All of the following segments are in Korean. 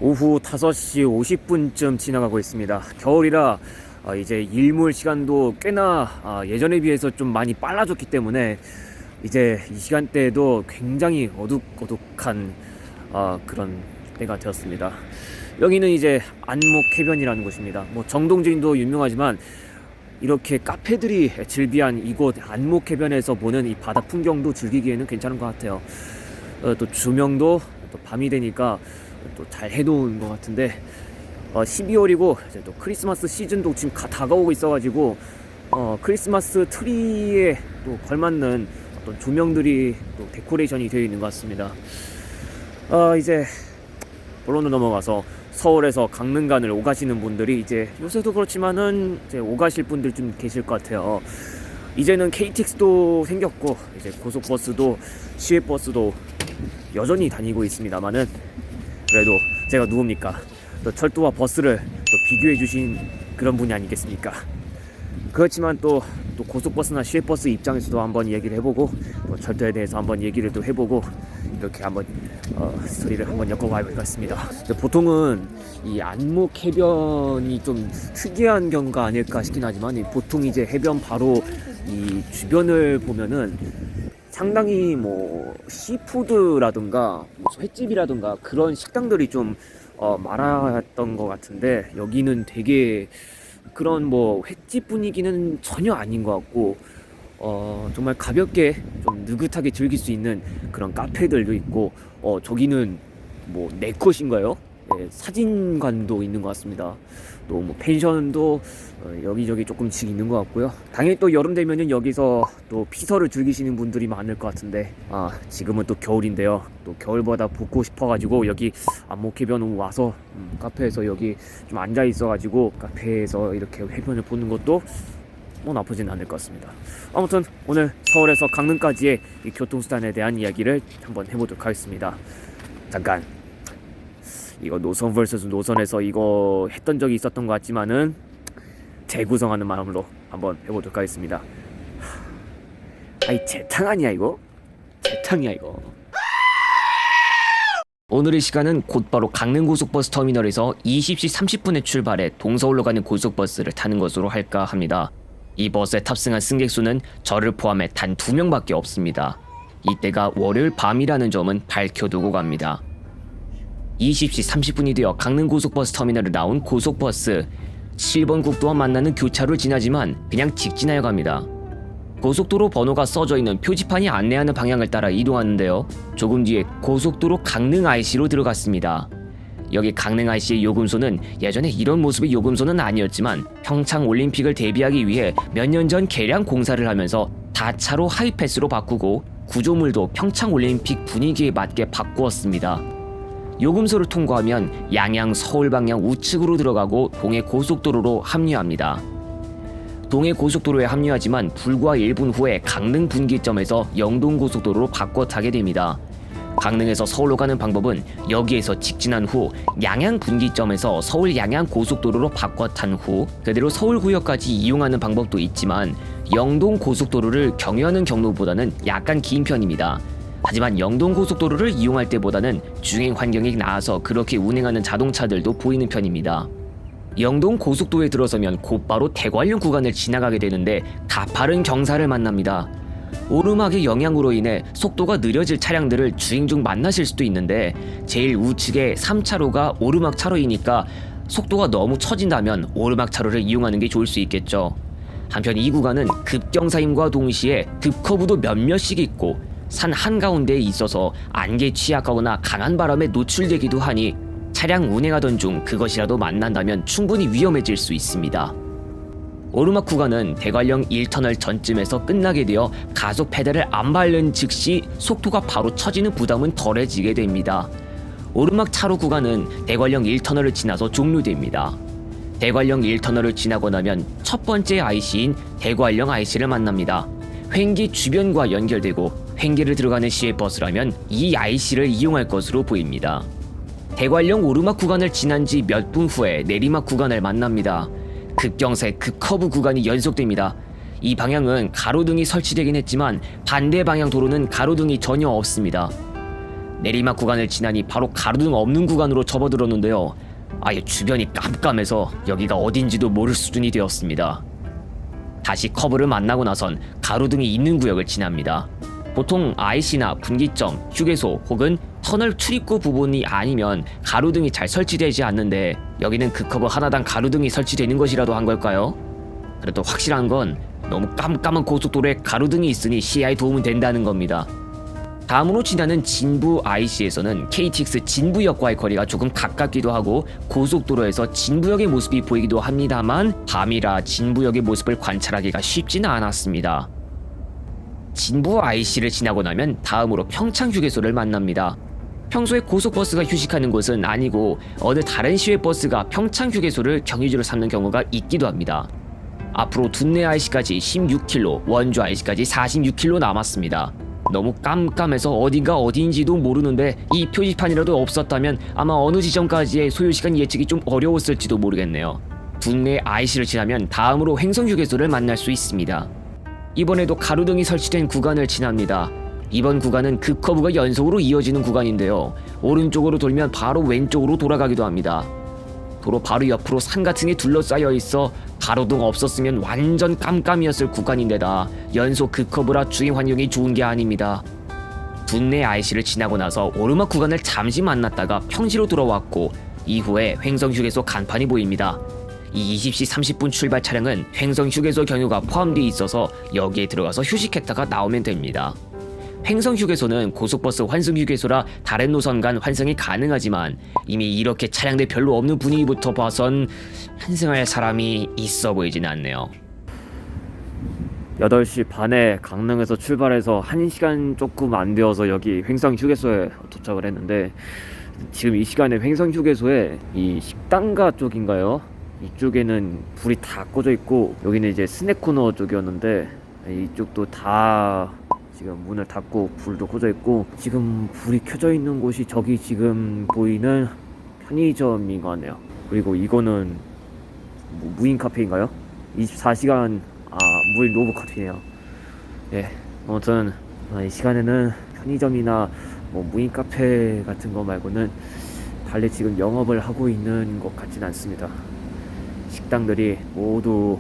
오후 5시 50분쯤 지나가고 있습니다. 겨울이라 이제 일몰 시간도 꽤나 예전에 비해서 좀 많이 빨라졌기 때문에 이제 이 시간대에도 굉장히 어둑어둑한 그런 때가 되었습니다. 여기는 이제 안목해변이라는 곳입니다. 뭐 정동진도 유명하지만 이렇게 카페들이 즐비한 이곳 안목해변에서 보는 이 바다 풍경도 즐기기에는 괜찮은 것 같아요. 또 조명도 또 밤이 되니까 또 잘 해놓은 것 같은데 12월이고 이제 또 크리스마스 시즌도 지금 다가오고 있어가지고 크리스마스 트리에 또 걸맞는 어떤 조명들이 또 데코레이션이 되어 있는 것 같습니다. 이제 본론으로 넘어가서 서울에서 강릉간을 오가시는 분들이 이제 요새도 그렇지만은 이제 오가실 분들 좀 계실 것 같아요. 이제는 KTX도 생겼고 이제 고속버스도 시외버스도 여전히 다니고 있습니다만은 그래도 제가 누굽니까? 또 철도와 버스를 또 비교해 주신 그런 분이 아니겠습니까? 그렇지만 또 고속버스나 시외버스 입장에서도 한번 얘기를 해보고 또 철도에 대해서 한번 얘기를 또 해보고 이렇게 한번 스토리를 한번 엮어봐야 할 것 같습니다. 보통은 이 안목해변이 좀 특이한 경우가 아닐까 싶긴 하지만 보통 이제 해변 바로 이 주변을 보면은 상당히 뭐 시푸드라든가 횟집이라든가 그런 식당들이 좀 많았던 것 같은데 여기는 되게 그런 뭐 횟집 분위기는 전혀 아닌 것 같고 정말 가볍게 좀 느긋하게 즐길 수 있는 그런 카페들도 있고 저기는 뭐 내 것인가요? 네, 사진관도 있는 것 같습니다. 또 뭐 펜션도 여기저기 조금씩 있는 것 같고요. 당연히 또 여름 되면은 여기서 또 피서를 즐기시는 분들이 많을 것 같은데 지금은 또 겨울인데요. 또 겨울보다 붓고 싶어가지고 여기 안목해변 와서 카페에서 여기 좀 앉아 있어가지고 카페에서 이렇게 해변을 보는 것도 뭐 나쁘진 않을 것 같습니다. 아무튼 오늘 서울에서 강릉까지의 이 교통수단에 대한 이야기를 한번 해보도록 하겠습니다. 잠깐 이거 노선 vs 노선에서 이거 했던 적이 있었던 것 같지만은 재구성하는 마음으로 한번 해보도록 하겠습니다. 아이 재탕 아니야 이거? 재탕이야 이거. 오늘의 시간은 곧바로 강릉고속버스 터미널에서 20시 30분에 출발해 동서울로 가는 고속버스를 타는 것으로 할까 합니다. 이 버스에 탑승한 승객 수는 저를 포함해 단 2명밖에 없습니다. 이때가 월요일 밤이라는 점은 밝혀두고 갑니다. 20시 30분이 되어 강릉고속버스 터미널을 나온 고속버스 7번 국도와 만나는 교차로를 지나지만 그냥 직진하여 갑니다. 고속도로 번호가 써져 있는 표지판이 안내하는 방향을 따라 이동하는데요. 조금 뒤에 고속도로 강릉 IC로 들어갔습니다. 여기 강릉 IC의 요금소는 예전에 이런 모습의 요금소는 아니었지만 평창 올림픽을 대비하기 위해 몇 년 전 개량 공사를 하면서 다차로 하이패스로 바꾸고 구조물도 평창 올림픽 분위기에 맞게 바꾸었습니다. 요금소를 통과하면 양양 서울 방향 우측으로 들어가고 동해 고속도로로 합류합니다. 동해 고속도로에 합류하지만 불과 1분 후에 강릉 분기점에서 영동 고속도로로 바꿔 타게 됩니다. 강릉에서 서울로 가는 방법은 여기에서 직진한 후 양양 분기점에서 서울 양양 고속도로로 바꿔 탄 후 그대로 서울구역까지 이용하는 방법도 있지만 영동 고속도로를 경유하는 경로보다는 약간 긴 편입니다. 하지만 영동 고속도로를 이용할 때보다는 주행 환경이 나아서 그렇게 운행하는 자동차들도 보이는 편입니다. 영동 고속도로에 들어서면 곧바로 대관령 구간을 지나가게 되는데 가파른 경사를 만납니다. 오르막의 영향으로 인해 속도가 느려질 차량들을 주행 중 만나실 수도 있는데 제일 우측에 3차로가 오르막 차로이니까 속도가 너무 처진다면 오르막 차로를 이용하는 게 좋을 수 있겠죠. 한편 이 구간은 급경사임과 동시에 급커브도 몇몇씩 있고 산 한가운데에 있어서 안개에 취약하거나 강한 바람에 노출되기도 하니 차량 운행하던 중 그것이라도 만난다면 충분히 위험해질 수 있습니다. 오르막 구간은 대관령 1터널 전쯤에서 끝나게 되어 가속 페달을 안 밟는 즉시 속도가 바로 처지는 부담은 덜해지게 됩니다. 오르막 차로 구간은 대관령 1터널을 지나서 종료됩니다. 대관령 1터널을 지나고 나면 첫 번째 IC인 대관령 IC를 만납니다. 횡기 주변과 연결되고 횡기를 들어가는 시외버스라면 이 IC를 이용할 것으로 보입니다. 대관령 오르막 구간을 지난 지 몇 분 후에 내리막 구간을 만납니다. 급경사의 급커브 구간이 연속됩니다. 이 방향은 가로등이 설치되긴 했지만 반대 방향 도로는 가로등이 전혀 없습니다. 내리막 구간을 지나니 바로 가로등 없는 구간으로 접어들었는데요. 아예 주변이 깜깜해서 여기가 어딘지도 모를 수준이 되었습니다. 다시 커브를 만나고 나선 가로등이 있는 구역을 지납니다. 보통 IC나 분기점, 휴게소 혹은 터널 출입구 부분이 아니면 가로등이 잘 설치되지 않는데 여기는 그 커브 하나당 가로등이 설치되는 것이라도 한 걸까요? 그래도 확실한 건 너무 깜깜한 고속도로에 가로등이 있으니 시야에 도움은 된다는 겁니다. 다음으로 지나는 진부 IC에서는 KTX 진부역과의 거리가 조금 가깝기도 하고 고속도로에서 진부역의 모습이 보이기도 합니다만 밤이라 진부역의 모습을 관찰하기가 쉽지는 않았습니다. 진부 IC를 지나고 나면 다음으로 평창휴게소를 만납니다. 평소에 고속버스가 휴식하는 곳은 아니고 어느 다른 시외버스가 평창휴게소를 경유지로 삼는 경우가 있기도 합니다. 앞으로 둔내 IC까지 16km, 원주 IC까지 46km 남았습니다. 너무 깜깜해서 어딘가 어디인지도 모르는데 이 표지판이라도 없었다면 아마 어느 지점까지의 소요시간 예측이 좀 어려웠을지도 모르겠네요. 둔내 IC를 지나면 다음으로 횡성휴게소를 만날 수 있습니다. 이번에도 가로등이 설치된 구간을 지납니다. 이번 구간은 그 커브가 연속으로 이어지는 구간인데요. 오른쪽으로 돌면 바로 왼쪽으로 돌아가기도 합니다. 도로 바로 옆으로 산 같은 게 둘러싸여 있어 가로등 없었으면 완전 깜깜이었을 구간인데다 연속 그 커브라 주행 환경이 좋은 게 아닙니다. 둔내 IC를 지나고 나서 오르막 구간을 잠시 만났다가 평지로 돌아왔고 이후에 횡성휴게소 간판이 보입니다. 이 20시 30분 출발 차량은 횡성휴게소 경유가 포함되어 있어서 여기에 들어가서 휴식했다가 나오면 됩니다. 횡성휴게소는 고속버스 환승휴게소라 다른 노선 간 환승이 가능하지만 이미 이렇게 차량들 별로 없는 분위기부터 봐선 환승할 사람이 있어 보이진 않네요. 8시 반에 강릉에서 출발해서 1시간 조금 안 되어서 여기 횡성휴게소에 도착을 했는데 지금 이 시간에 횡성휴게소에 이 식당가 쪽인가요? 이쪽에는 불이 다 꺼져 있고 여기는 이제 스낵 코너 쪽이었는데 이쪽도 다 지금 문을 닫고 불도 꺼져 있고 지금 불이 켜져 있는 곳이 저기 지금 보이는 편의점인 것 같네요. 그리고 이거는 무인 카페인가요? 24시간 무인 로브 카페네요. 예, 아무튼 이 시간에는 편의점이나 무인 카페 같은 거 말고는 달리 지금 영업을 하고 있는 것 같진 않습니다. 식당들이 모두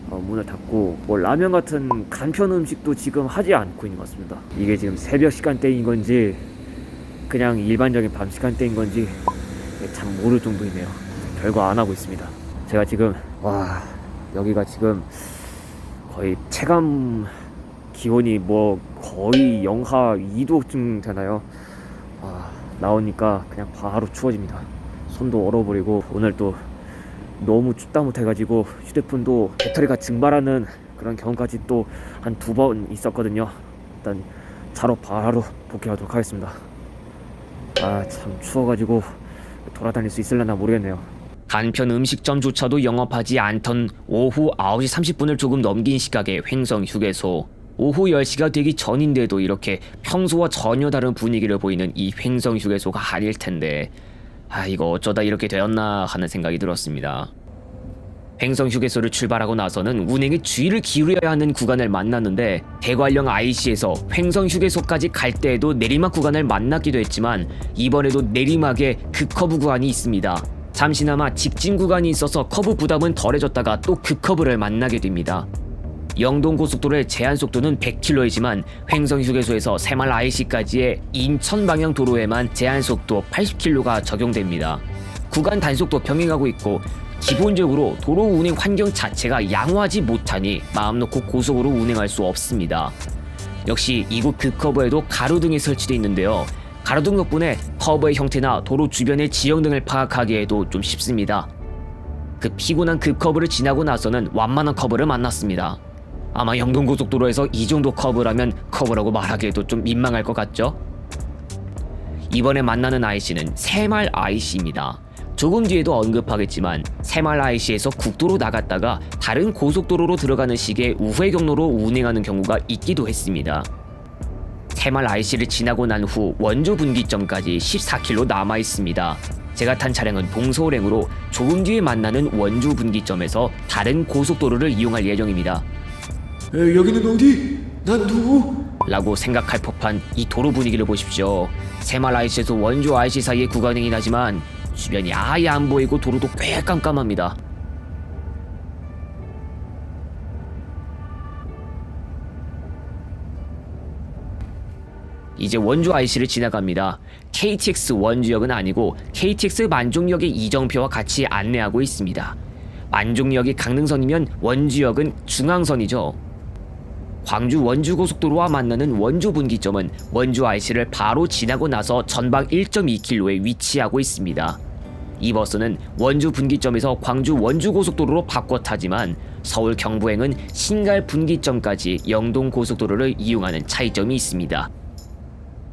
문을 닫고 라면 같은 간편 음식도 지금 하지 않고 있는 것 같습니다. 이게 지금 새벽 시간대인 건지 그냥 일반적인 밤 시간대인 건지 참 모를 정도이네요. 별거 안 하고 있습니다. 제가 지금 여기가 지금 거의 체감 기온이 거의 영하 2도쯤 되나요? 나오니까 그냥 바로 추워집니다. 손도 얼어버리고 오늘 또 너무 춥다 못해가지고 휴대폰도 배터리가 증발하는 그런 경우까지 또 한 2번 있었거든요. 일단 자러 바로 복귀하도록 하겠습니다. 참 추워가지고 돌아다닐 수 있을려나 모르겠네요. 간편 음식점조차도 영업하지 않던 오후 9시 30분을 조금 넘긴 시각의 횡성휴게소. 오후 10시가 되기 전인데도 이렇게 평소와 전혀 다른 분위기를 보이는 이 횡성휴게소가 아닐 텐데 이거 어쩌다 이렇게 되었나 하는 생각이 들었습니다. 횡성휴게소를 출발하고 나서는 운행에 주의를 기울여야 하는 구간을 만났는데 대관령 IC에서 횡성휴게소까지 갈 때에도 내리막 구간을 만났기도 했지만 이번에도 내리막에 극커브 구간이 있습니다. 잠시나마 직진 구간이 있어서 커브 부담은 덜해졌다가 또 극커브를 만나게 됩니다. 영동고속도로의 제한속도는 100km이지만 횡성휴게소에서 새마을 IC까지의 인천 방향 도로에만 제한속도 80km가 적용됩니다. 구간 단속도 병행하고 있고 기본적으로 도로 운행 환경 자체가 양호하지 못하니 마음 놓고 고속으로 운행할 수 없습니다. 역시 이곳 급커브에도 가로등이 설치되어 있는데요. 가로등 덕분에 커브의 형태나 도로 주변의 지형등을 파악하기에도 좀 쉽습니다. 그 피곤한 급커브를 지나고 나서는 완만한 커브를 만났습니다. 아마 영동고속도로에서 이 정도 커브라면 커브라고 말하기에도 좀 민망할 것 같죠? 이번에 만나는 IC는 새마을 IC입니다. 조금 뒤에도 언급하겠지만 새마을 IC에서 국도로 나갔다가 다른 고속도로로 들어가는 식의 우회 경로로 운행하는 경우가 있기도 했습니다. 새마을 IC를 지나고 난 후 원주 분기점까지 14km 남아 있습니다. 제가 탄 차량은 동서울행으로 조금 뒤에 만나는 원주 분기점에서 다른 고속도로를 이용할 예정입니다. 여기는 어디? 난 누구? 라고 생각할 법한 이 도로 분위기를 보십시오. 새마을 IC에서 원주 IC 사이에 구간이긴 하지만 주변이 아예 안 보이고 도로도 꽤 깜깜합니다. 이제 원주 IC를 지나갑니다. KTX 원주역은 아니고 KTX 만종역의 이정표와 같이 안내하고 있습니다. 만종역이 강릉선이면 원주역은 중앙선이죠. 광주 원주고속도로와 만나는 원주 분기점은 원주 IC를 바로 지나고 나서 전방 1.2km에 위치하고 있습니다. 이 버스는 원주 분기점에서 광주 원주고속도로로 바꿔 타지만 서울 경부행은 신갈 분기점까지 영동고속도로를 이용하는 차이점이 있습니다.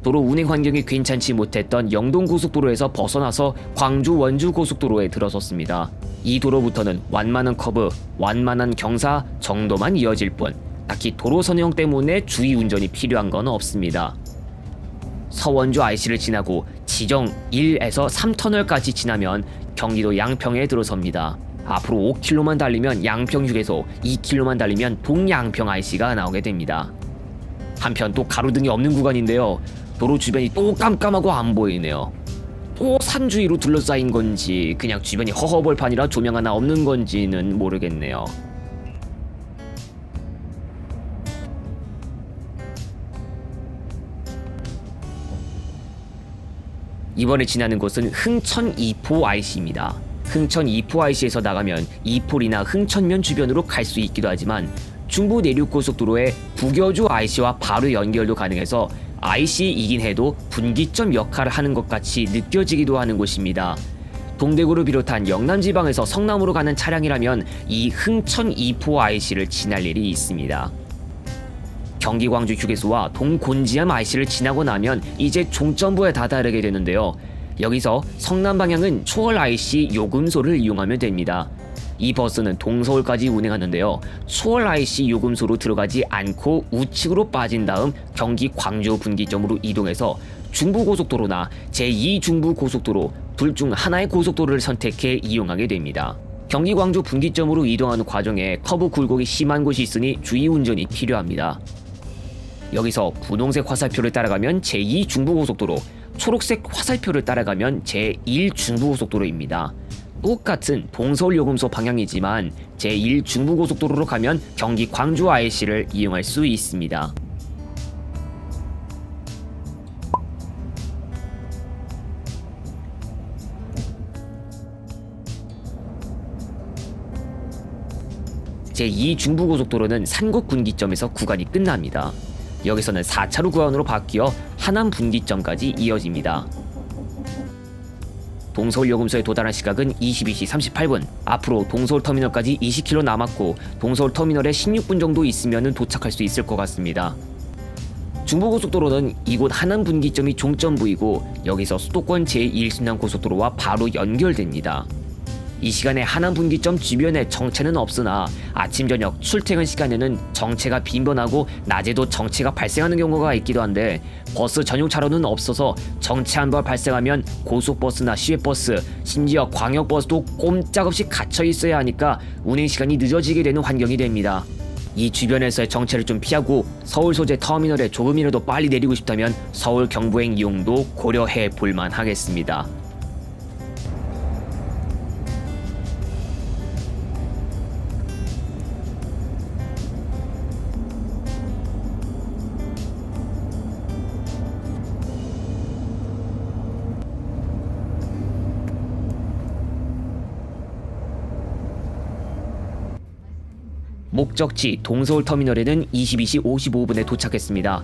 도로 운행 환경이 괜찮지 못했던 영동고속도로에서 벗어나서 광주 원주고속도로에 들어섰습니다. 이 도로부터는 완만한 커브, 완만한 경사 정도만 이어질 뿐 딱히 도로 선형 때문에 주의 운전이 필요한 건 없습니다. 서원주 IC를 지나고 지정 1에서 3터널까지 지나면 경기도 양평에 들어섭니다. 앞으로 5km만 달리면 양평 휴게소, 2km만 달리면 동양평 IC가 나오게 됩니다. 한편 또 가로등이 없는 구간인데요. 도로 주변이 또 깜깜하고 안 보이네요. 또 산 주위로 둘러싸인 건지 그냥 주변이 허허벌판이라 조명 하나 없는 건지는 모르겠네요. 이번에 지나는 곳은 흥천 이포 IC입니다. 흥천 이포 IC에서 나가면 이포리나 흥천면 주변으로 갈 수 있기도 하지만 중부 내륙고속도로의 부교주 IC와 바로 연결도 가능해서 IC이긴 해도 분기점 역할을 하는 것 같이 느껴지기도 하는 곳입니다. 동대구를 비롯한 영남지방에서 성남으로 가는 차량이라면 이 흥천 이포 IC를 지날 일이 있습니다. 경기 광주 휴게소와 동곤지암 IC를 지나고 나면 이제 종점부에 다다르게 되는데요. 여기서 성남 방향은 초월 IC 요금소를 이용하면 됩니다. 이 버스는 동서울까지 운행하는데요. 초월 IC 요금소로 들어가지 않고 우측으로 빠진 다음 경기 광주 분기점으로 이동해서 중부고속도로나 제2중부고속도로 둘 중 하나의 고속도로를 선택해 이용하게 됩니다. 경기 광주 분기점으로 이동하는 과정에 커브 굴곡이 심한 곳이 있으니 주의 운전이 필요합니다. 여기서 분홍색 화살표를 따라가면 제2중부고속도로, 초록색 화살표를 따라가면 제1중부고속도로입니다. 똑같은 동서울 요금소 방향이지만 제1중부고속도로로 가면 경기 광주 IC를 이용할 수 있습니다. 제2중부고속도로는 산곡 분기점에서 구간이 끝납니다. 여기서는 4차로 구간으로 바뀌어 하남 분기점까지 이어집니다. 동서울 요금소에 도달한 시각은 22시 38분. 앞으로 동서울 터미널까지 20km 남았고 동서울 터미널에 16분 정도 있으면 도착할 수 있을 것 같습니다. 중부고속도로는 이곳 하남 분기점이 종점부이고 여기서 수도권 제1순환 고속도로와 바로 연결됩니다. 이 시간에 하남 분기점 주변에 정체는 없으나 아침 저녁 출퇴근 시간에는 정체가 빈번하고 낮에도 정체가 발생하는 경우가 있기도 한데 버스 전용 차로는 없어서 정체 한 번 발생하면 고속버스나 시외버스 심지어 광역버스도 꼼짝없이 갇혀 있어야 하니까 운행 시간이 늦어지게 되는 환경이 됩니다. 이 주변에서의 정체를 좀 피하고 서울 소재 터미널에 조금이라도 빨리 내리고 싶다면 서울 경부행 이용도 고려해 볼만 하겠습니다. 목적지 동서울 터미널에는 22시 55분에 도착했습니다.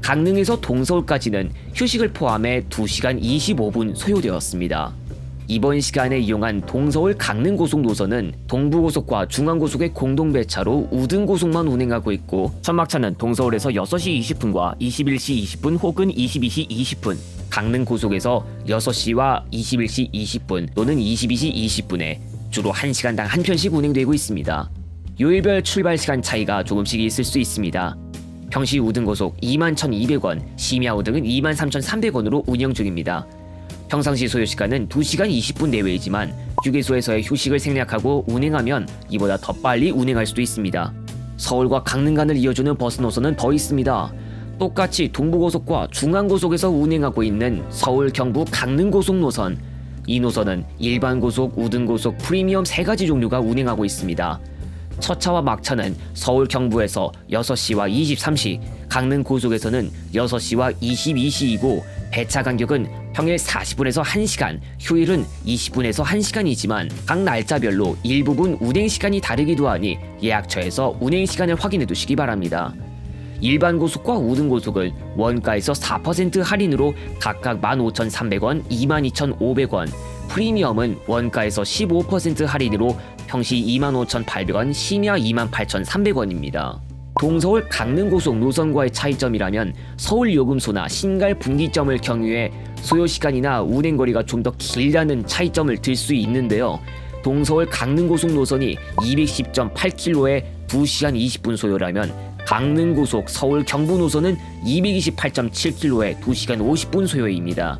강릉에서 동서울까지는 휴식을 포함해 2시간 25분 소요되었습니다. 이번 시간에 이용한 동서울 강릉고속 노선은 동부고속과 중앙고속의 공동배차로 우등고속만 운행하고 있고 천막차는 동서울에서 6시 20분과 21시 20분 혹은 22시 20분, 강릉고속에서 6시와 21시 20분 또는 22시 20분에 주로 1시간당 한 편씩 운행되고 있습니다. 요일별 출발 시간 차이가 조금씩 있을 수 있습니다. 평시 우등고속 21,200원, 심야 우등은 23,300원으로 운영 중입니다. 평상시 소요시간은 2시간 20분 내외이지만 휴게소에서의 휴식을 생략하고 운행하면 이보다 더 빨리 운행할 수도 있습니다. 서울과 강릉 간을 이어주는 버스 노선은 더 있습니다. 똑같이 동부고속과 중앙고속에서 운행하고 있는 서울 경부 강릉고속 노선. 이 노선은 일반고속, 우등고속, 프리미엄 3가지 종류가 운행하고 있습니다. 첫차와 막차는 서울 경부에서 6시와 23시, 강릉 고속에서는 6시와 22시이고 배차 간격은 평일 40분에서 1시간, 휴일은 20분에서 1시간이지만 각 날짜별로 일부분 운행 시간이 다르기도 하니 예약처에서 운행 시간을 확인해 두시기 바랍니다. 일반 고속과 우등 고속은 원가에서 4% 할인으로 각각 15,300원, 22,500원, 프리미엄은 원가에서 15% 할인으로 평시 25,800원, 심야 28,300원입니다. 동서울 강릉고속 노선과의 차이점이라면 서울 요금소나 신갈 분기점을 경유해 소요시간이나 운행거리가 좀 더 길다는 차이점을 들 수 있는데요. 동서울 강릉고속 노선이 210.8km에 2시간 20분 소요라면 강릉고속 서울 경부 노선은 228.7km에 2시간 50분 소요입니다.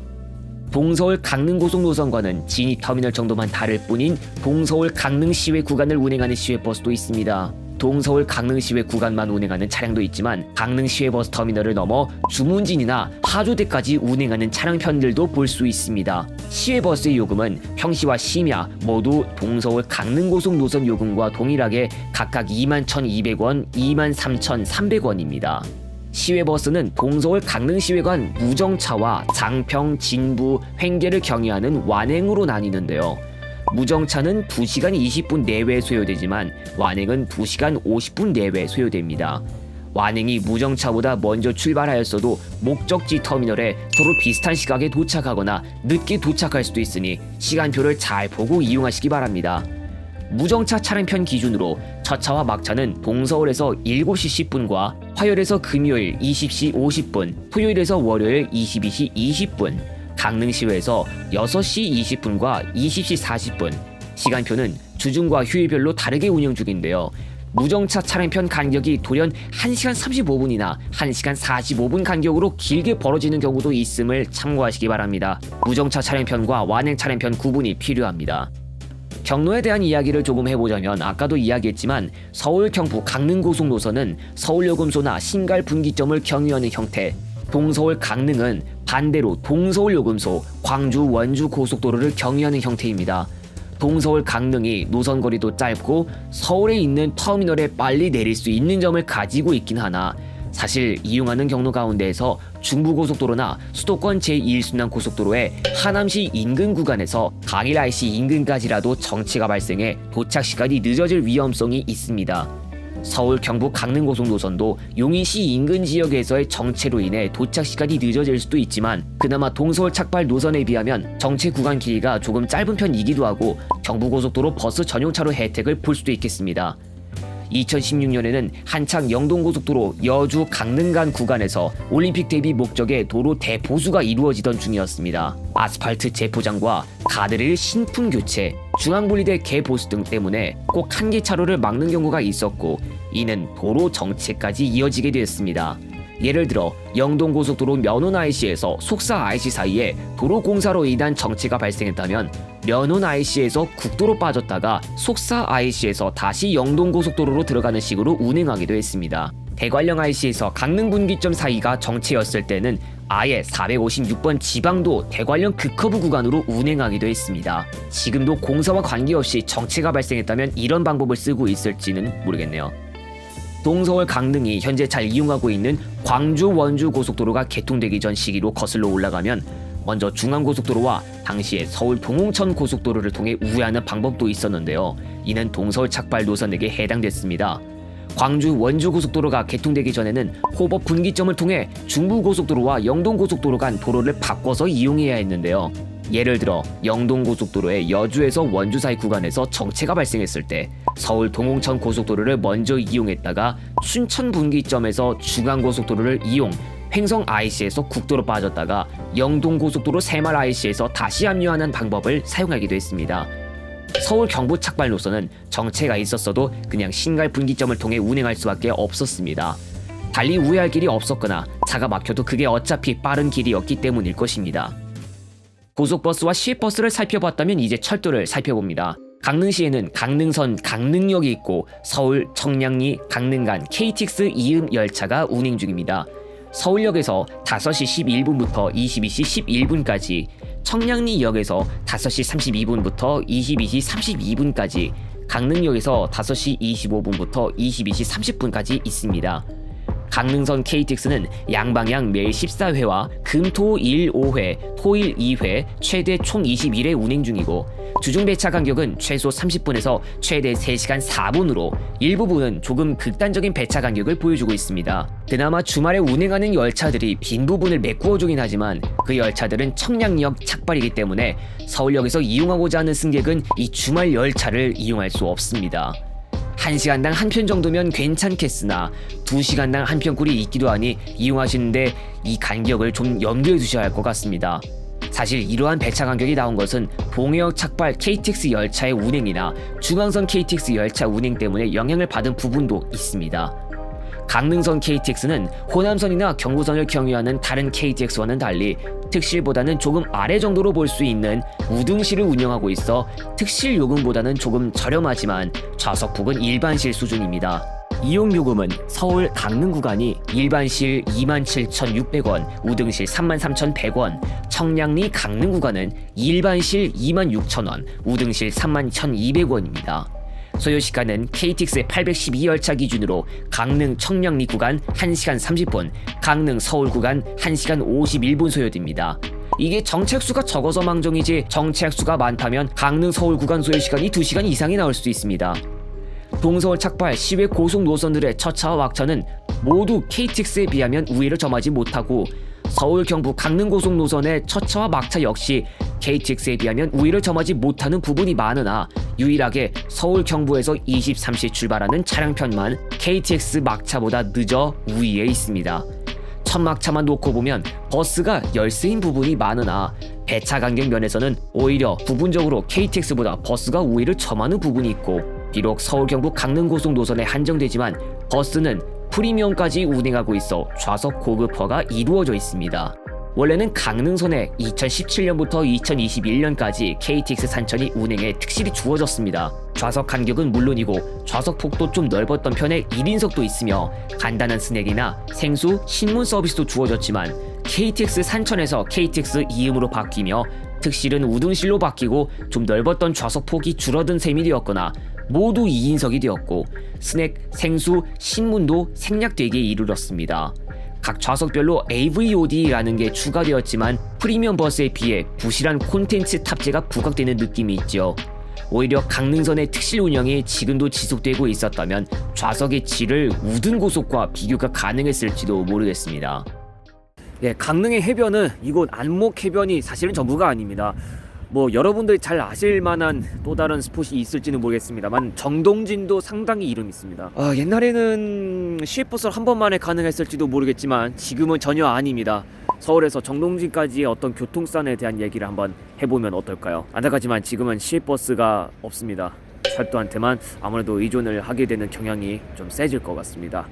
동서울 강릉고속 노선과는 진입터미널 정도만 다를 뿐인 동서울 강릉시외 구간을 운행하는 시외버스도 있습니다. 동서울 강릉시외 구간만 운행하는 차량도 있지만 강릉시외버스 터미널을 넘어 주문진이나 하조대까지 운행하는 차량편들도 볼 수 있습니다. 시외버스의 요금은 평시와 심야 모두 동서울 강릉고속 노선 요금과 동일하게 각각 21,200원, 23,300원입니다. 시외버스는 동서울 강릉시외간 무정차와 장평, 진부, 횡계를 경유하는 완행으로 나뉘는데요. 무정차는 2시간 20분 내외 소요되지만 완행은 2시간 50분 내외 소요됩니다. 완행이 무정차보다 먼저 출발하였어도 목적지 터미널에 서로 비슷한 시각에 도착하거나 늦게 도착할 수도 있으니 시간표를 잘 보고 이용하시기 바랍니다. 무정차 차량편 기준으로 첫차와 막차는 동서울에서 7시 10분과 화요일에서 금요일 20시 50분, 토요일에서 월요일 22시 20분, 강릉시외에서 6시 20분과 20시 40분, 시간표는 주중과 휴일별로 다르게 운영 중인데요. 무정차 차량편 간격이 돌연 1시간 35분이나 1시간 45분 간격으로 길게 벌어지는 경우도 있음을 참고하시기 바랍니다. 무정차 차량편과 완행 차량편 구분이 필요합니다. 경로에 대한 이야기를 조금 해보자면 아까도 이야기했지만 서울 경부 강릉 고속노선은 서울요금소나 신갈 분기점을 경유하는 형태, 동서울 강릉은 반대로 동서울 요금소, 광주 원주 고속도로를 경유하는 형태입니다. 동서울 강릉이 노선거리도 짧고 서울에 있는 터미널에 빨리 내릴 수 있는 점을 가지고 있긴 하나 사실 이용하는 경로 가운데에서 중부고속도로나 수도권 제1순환 고속도로의 하남시 인근 구간에서 강일 IC 인근까지라도 정체가 발생해 도착 시간이 늦어질 위험성이 있습니다. 서울 경부 강릉 고속노선도 용인시 인근 지역에서의 정체로 인해 도착 시간이 늦어질 수도 있지만 그나마 동서울 착발 노선에 비하면 정체 구간 길이가 조금 짧은 편이기도 하고 경부고속도로 버스 전용차로 혜택을 볼 수도 있겠습니다. 2016년에는 한창 영동고속도로 여주 강릉 간 구간에서 올림픽 대비 목적의 도로 대보수가 이루어지던 중이었습니다. 아스팔트 재포장과 가드레일 신품 교체, 중앙분리대 개보수 등 때문에 꼭 한 개 차로를 막는 경우가 있었고 이는 도로 정체까지 이어지게 되었습니다. 예를 들어 영동고속도로 면원 IC에서 속사 IC 사이에 도로 공사로 인한 정체가 발생했다면 면원 IC에서 국도로 빠졌다가 속사 IC에서 다시 영동고속도로로 들어가는 식으로 운행하기도 했습니다. 대관령 IC에서 강릉 분기점 사이가 정체였을 때는 아예 456번 지방도 대관령 급커브 구간으로 운행하기도 했습니다. 지금도 공사와 관계없이 정체가 발생했다면 이런 방법을 쓰고 있을지는 모르겠네요. 동서울 강릉이 현재 잘 이용하고 있는 광주 원주 고속도로가 개통되기 전 시기로 거슬러 올라가면 먼저 중앙고속도로와 당시에 서울 동홍천 고속도로를 통해 우회하는 방법도 있었는데요. 이는 동서울 착발 노선에게 해당됐습니다. 광주 원주 고속도로가 개통되기 전에는 호법 분기점을 통해 중부고속도로와 영동고속도로 간 도로를 바꿔서 이용해야 했는데요. 예를 들어 영동고속도로의 여주에서 원주 사이 구간에서 정체가 발생했을 때 서울 동홍천 고속도로를 먼저 이용했다가 춘천 분기점에서 중앙고속도로를 이용, 횡성 IC에서 국도로 빠졌다가 영동고속도로 새말 IC에서 다시 합류하는 방법을 사용하기도 했습니다. 서울 경부 착발 노선은 정체가 있었어도 그냥 신갈 분기점을 통해 운행할 수밖에 없었습니다. 달리 우회할 길이 없었거나 차가 막혀도 그게 어차피 빠른 길이었기 때문일 것입니다. 고속버스와 시외버스를 살펴봤다면 이제 철도를 살펴봅니다. 강릉시에는 강릉선 강릉역이 있고 서울, 청량리, 강릉 간 KTX 이음 열차가 운행 중입니다. 서울역에서 5시 11분부터 22시 11분까지, 청량리역에서 5시 32분부터 22시 32분까지, 강릉역에서 5시 25분부터 22시 30분까지 있습니다. 강릉선 KTX는 양방향 매일 14회와 금, 토, 일 5회, 토일 2회, 최대 총 21회 운행 중이고, 주중 배차 간격은 최소 30분에서 최대 3시간 4분으로 일부분은 조금 극단적인 배차 간격을 보여주고 있습니다. 그나마 주말에 운행하는 열차들이 빈 부분을 메꾸어주긴 하지만 그 열차들은 청량리역 착발이기 때문에 서울역에서 이용하고자 하는 승객은 이 주말 열차를 이용할 수 없습니다. 1시간당 한 편 정도면 괜찮겠으나 2시간당 한 편꼴이 있기도 하니 이용하시는데 이 간격을 좀 염두에 두셔야 할 것 같습니다. 사실 이러한 배차 간격이 나온 것은 봉해역 착발 KTX 열차의 운행이나 중앙선 KTX 열차 운행 때문에 영향을 받은 부분도 있습니다. 강릉선 KTX는 호남선이나 경부선을 경유하는 다른 KTX와는 달리 특실보다는 조금 아래 정도로 볼 수 있는 우등실을 운영하고 있어 특실 요금보다는 조금 저렴하지만 좌석폭은 일반실 수준입니다. 이용 요금은 서울 강릉 구간이 일반실 27,600원, 우등실 33,100원, 청량리 강릉 구간은 일반실 26,000원, 우등실 31,200원입니다. 소요시간은 KTX 812열차 기준으로 강릉 청량리 구간 1시간 30분, 강릉 서울 구간 1시간 51분 소요됩니다. 이게 정체수가 적어서 망정이지 정체수가 많다면 강릉 서울 구간 소요시간이 2시간 이상이 나올 수 있습니다. 동서울 착발 시외 고속 노선들의 첫차와 막차는 모두 KTX에 비하면 우위를 점하지 못하고, 서울 경부 강릉 고속 노선의 첫차와 막차 역시 KTX에 비하면 우위를 점하지 못하는 부분이 많으나 유일하게 서울 경부에서 23시 출발하는 차량편만 KTX 막차보다 늦어 우위에 있습니다. 첫 막차만 놓고 보면 버스가 열세인 부분이 많으나 배차 간격 면에서는 오히려 부분적으로 KTX보다 버스가 우위를 점하는 부분이 있고, 비록 서울 경부 강릉 고속 노선에 한정되지만 버스는 프리미엄까지 운행하고 있어 좌석 고급화가 이루어져 있습니다. 원래는 강릉선에 2017년부터 2021년까지 KTX 산천이 운행에 특실이 주어졌습니다. 좌석 간격은 물론이고 좌석폭도 좀 넓었던 편에 1인석도 있으며 간단한 스낵이나 생수, 신문 서비스도 주어졌지만 KTX 산천에서 KTX 이음으로 바뀌며 특실은 우등실로 바뀌고 좀 넓었던 좌석폭이 줄어든 셈이 되었거나 모두 2인석이 되었고, 스낵, 생수, 신문도 생략되기에 이르렀습니다. 각 좌석별로 AVOD라는 게 추가되었지만 프리미엄 버스에 비해 부실한 콘텐츠 탑재가 부각되는 느낌이 있죠. 오히려 강릉선의 특실 운영이 지금도 지속되고 있었다면 좌석의 질을 우등고속과 비교가 가능했을지도 모르겠습니다. 예, 강릉의 해변은 이곳 안목 해변이 사실은 전부가 아닙니다. 뭐 여러분들이 잘 아실 만한 또 다른 스폿이 있을지는 모르겠습니다만 정동진도 상당히 이름 있습니다. 옛날에는 시외버스를 한 번만에 가능했을지도 모르겠지만 지금은 전혀 아닙니다. 서울에서 정동진까지의 어떤 교통수단에 대한 얘기를 한번 해보면 어떨까요? 안타깝지만 지금은 시외버스가 없습니다. 철도한테만 아무래도 의존을 하게 되는 경향이 좀 세질 것 같습니다.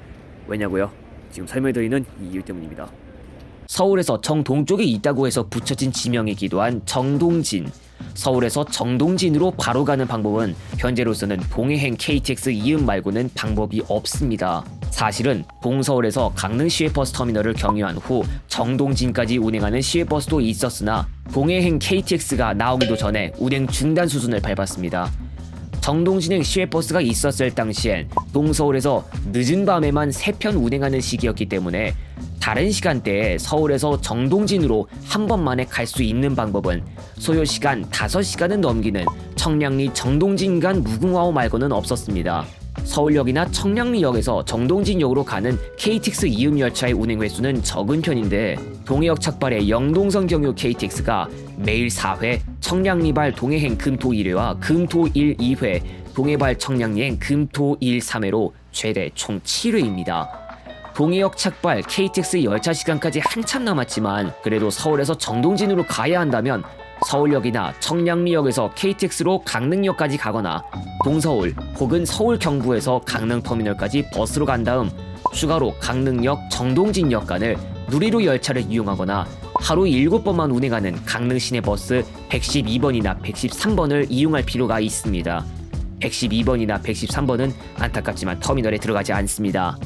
왜냐고요? 지금 설명해드리는 이 이유 때문입니다. 서울에서 정동쪽에 있다고 해서 붙여진 지명이기도 한 정동진. 서울에서 정동진으로 바로 가는 방법은 현재로서는 동해행 KTX 이음 말고는 방법이 없습니다. 사실은 동서울에서 강릉 시외버스 터미널을 경유한 후 정동진까지 운행하는 시외버스도 있었으나 동해행 KTX가 나오기도 전에 운행 중단 수순을 밟았습니다. 정동진행 시외버스가 있었을 당시엔 동서울에서 늦은 밤에만 3편 운행하는 시기였기 때문에 다른 시간대에 서울에서 정동진으로 한 번만에 갈 수 있는 방법은 소요시간 5시간은 넘기는 청량리 정동진 간 무궁화호 말고는 없었습니다. 서울역이나 청량리역에서 정동진역으로 가는 KTX 이음 열차의 운행 횟수는 적은 편인데 동해역 착발의 영동선 경유 KTX가 매일 4회, 청량리발 동해행 금토 1회와 금토 1 2회, 동해발 청량리행 금토 1 3회로 최대 총 7회입니다. 동해역 착발 KTX 열차 시간까지 한참 남았지만 그래도 서울에서 정동진으로 가야 한다면 서울역이나 청량리역에서 KTX로 강릉역까지 가거나 동서울 혹은 서울 경부에서 강릉터미널까지 버스로 간 다음 추가로 강릉역 정동진역 간을 누리로 열차를 이용하거나 하루 7번만 운행하는 강릉 시내버스 112번이나 113번을 이용할 필요가 있습니다. 112번이나 113번은 안타깝지만 터미널에 들어가지 않습니다.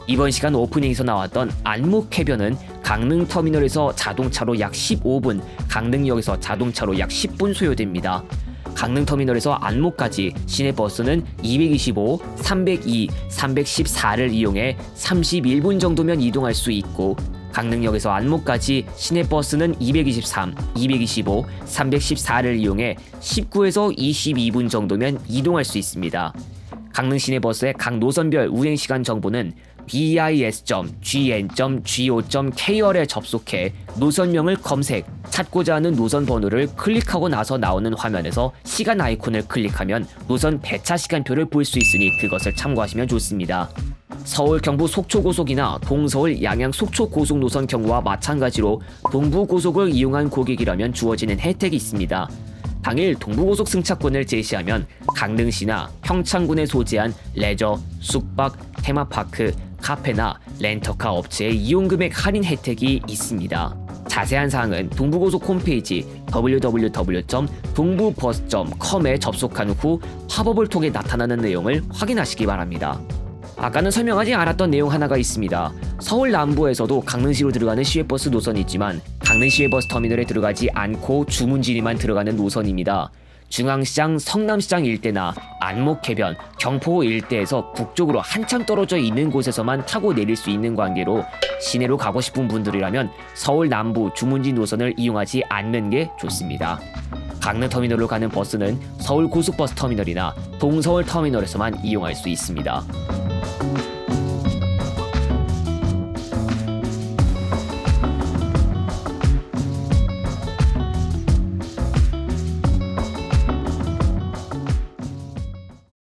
이번 시간 오프닝에서 나왔던 안목해변은 강릉터미널에서 자동차로 약 15분, 강릉역에서 자동차로 약 10분 소요됩니다. 강릉터미널에서 안목까지 시내버스는 225, 302, 314를 이용해 31분 정도면 이동할 수 있고, 강릉역에서 안목까지 시내버스는 223, 225, 314를 이용해 19에서 22분 정도면 이동할 수 있습니다. 강릉 시내버스의 각 노선별 운행시간 정보는 bis.gn.go.kr에 접속해 노선명을 검색, 찾고자 하는 노선 번호를 클릭하고 나서 나오는 화면에서 시간 아이콘을 클릭하면 노선 배차 시간표를 볼 수 있으니 그것을 참고하시면 좋습니다. 서울 경부 속초고속이나 동서울 양양 속초고속 노선 경우와 마찬가지로 동부고속을 이용한 고객이라면 주어지는 혜택이 있습니다. 당일 동부고속 승차권을 제시하면 강릉시나 평창군에 소재한 레저, 숙박, 테마파크, 카페나 렌터카 업체의 이용금액 할인 혜택이 있습니다. 자세한 사항은 동부고속 홈페이지 www.동부버스.com에 접속한 후 팝업을 통해 나타나는 내용을 확인하시기 바랍니다. 아까는 설명하지 않았던 내용 하나가 있습니다. 서울 남부에서도 강릉시로 들어가는 시외버스 노선이 있지만 강릉 시외버스 터미널에 들어가지 않고 주문지리만 들어가는 노선입니다. 중앙시장, 성남시장 일대나 안목해변, 경포 일대에서 북쪽으로 한참 떨어져 있는 곳에서만 타고 내릴 수 있는 관계로 시내로 가고 싶은 분들이라면 서울 남부 주문지 노선을 이용하지 않는 게 좋습니다. 강릉터미널로 가는 버스는 서울 고속버스 터미널이나 동서울 터미널에서만 이용할 수 있습니다.